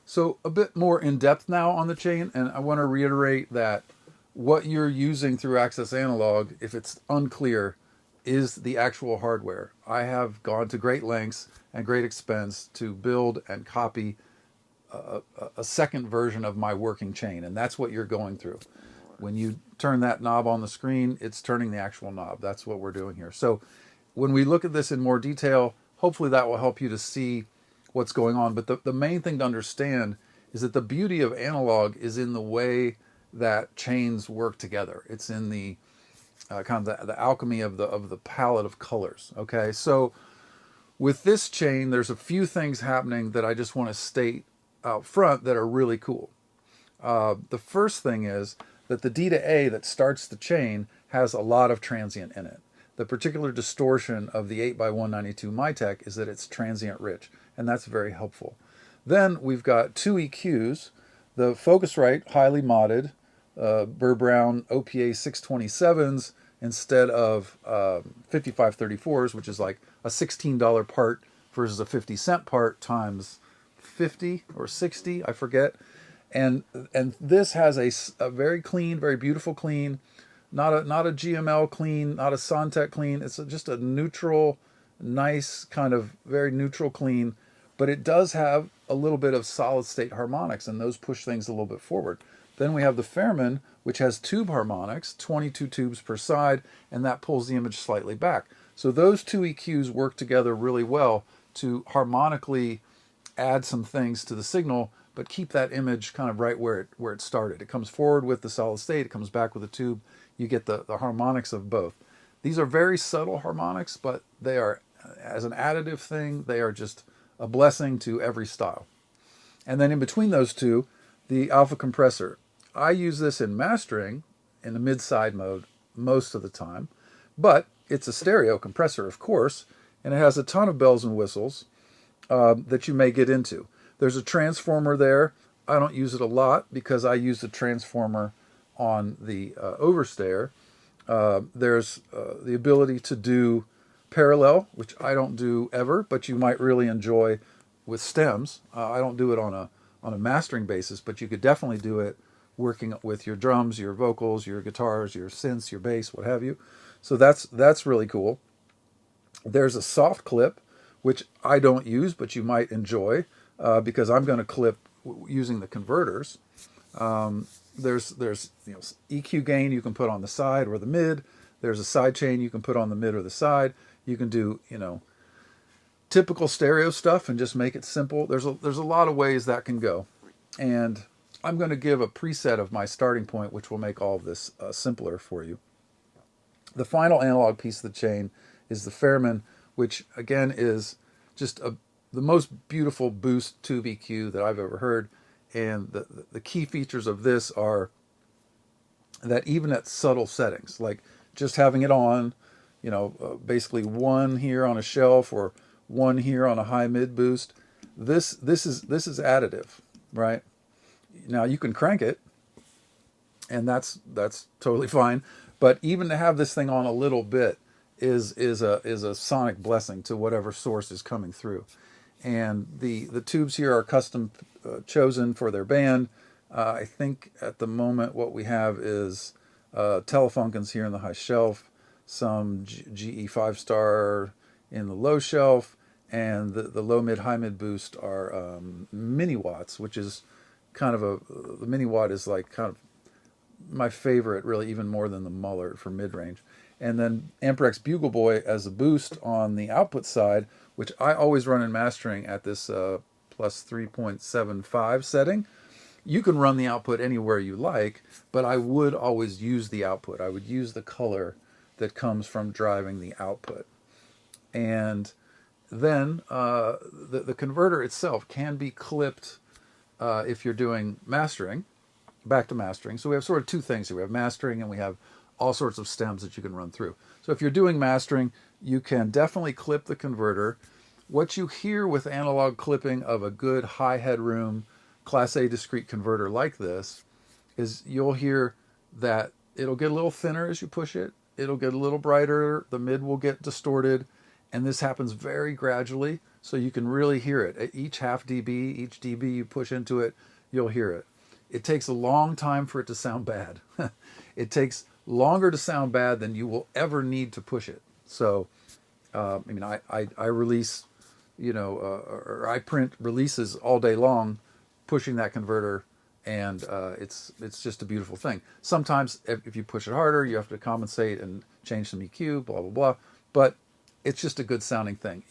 So a bit more in depth now on the chain, and I want to reiterate that what you're using through Access Analog, if it's unclear, is the actual hardware. I have gone to great lengths and great expense to build and copy a second version of my working chain, and that's what you're going through. When you turn that knob on the screen, it's turning the actual knob. That's what we're doing here. So when we look at this in more detail, hopefully that will help you to see what's going on. But the main thing to understand is that the beauty of analog is in the way that chains work together. It's in the kind of the alchemy of the palette of colors. Okay, so with this chain, there's a few things happening that I just want to state out front that are really cool. The first thing is that the D to A that starts the chain has a lot of transient in it. The particular distortion of the 8x192 Mytek is that it's transient rich, and that's very helpful. Then we've got two EQs, the Focusrite highly modded, Burr Brown OPA 627s instead of 5534s, which is like a $16 part versus a 50-cent part times 50 or 60, I forget. And this has a very clean, very beautiful clean, not a GML clean, not a Sontec clean. It's just a neutral, nice kind of very neutral clean, but it does have a little bit of solid state harmonics, and those push things a little bit forward. Then we have the Fairman, which has tube harmonics, 22 tubes per side, and that pulls the image slightly back. So those two EQs work together really well to harmonically add some things to the signal, but keep that image kind of right where it started. It comes forward with the solid state, it comes back with the tube. You get the harmonics of both. These are very subtle harmonics, but they are, as an additive thing, they are just a blessing to every style. And then in between those two, the alpha compressor. I use this in mastering in the mid-side mode most of the time, but it's a stereo compressor, of course, and it has a ton of bells and whistles that you may get into. There's a transformer there. I don't use it a lot because I use the transformer on the overstayer. There's the ability to do parallel, which I don't do ever, but you might really enjoy with stems. I don't do it on a mastering basis, but you could definitely do it working with your drums, your vocals, your guitars, your synths, your bass, what have you. So that's really cool. There's a soft clip, which I don't use, but you might enjoy because I'm going to clip using the converters. There's EQ gain you can put on the side or the mid. There's a side chain you can put on the mid or the side. You can do typical stereo stuff and just make it simple. There's a lot of ways that can go, and I'm going to give a preset of my starting point, which will make all of this simpler for you. The final analog piece of the chain is the Fairman, which again is just the most beautiful boost tube EQ that I've ever heard. And the key features of this are that even at subtle settings, like just having it on, basically one here on a shelf or one here on a high mid boost, this is additive, right? Now you can crank it, and that's totally fine. But even to have this thing on a little bit is a sonic blessing to whatever source is coming through. And the tubes here are custom chosen for their band. I think at the moment what we have is Telefunkens here in the high shelf, some GE 5-star in the low shelf, and the low mid high mid boost are mini watts, which is kind of the mini watt is like kind of my favorite, really, even more than the Muller for mid range. And then Amperex Bugle Boy as a boost on the output side, which I always run in mastering at this plus 3.75 setting. You can run the output anywhere you like, but I would always use the output. I would use the color that comes from driving the output. And then the converter itself can be clipped if you're doing mastering, back to mastering. So we have sort of two things here. We have mastering and we have all sorts of stems that you can run through. So if you're doing mastering, you can definitely clip the converter. What you hear with analog clipping of a good high headroom Class A discrete converter like this is you'll hear that it'll get a little thinner as you push it. It'll get a little brighter. The mid will get distorted. And this happens very gradually. so you can really hear it. At each half dB, each dB you push into it, you'll hear it. It takes a long time for it to sound bad. It takes longer to sound bad than you will ever need to push it. So, I release, or I print releases all day long, pushing that converter, and it's just a beautiful thing. Sometimes if you push it harder, you have to compensate and change some EQ, blah blah blah. But it's just a good sounding thing.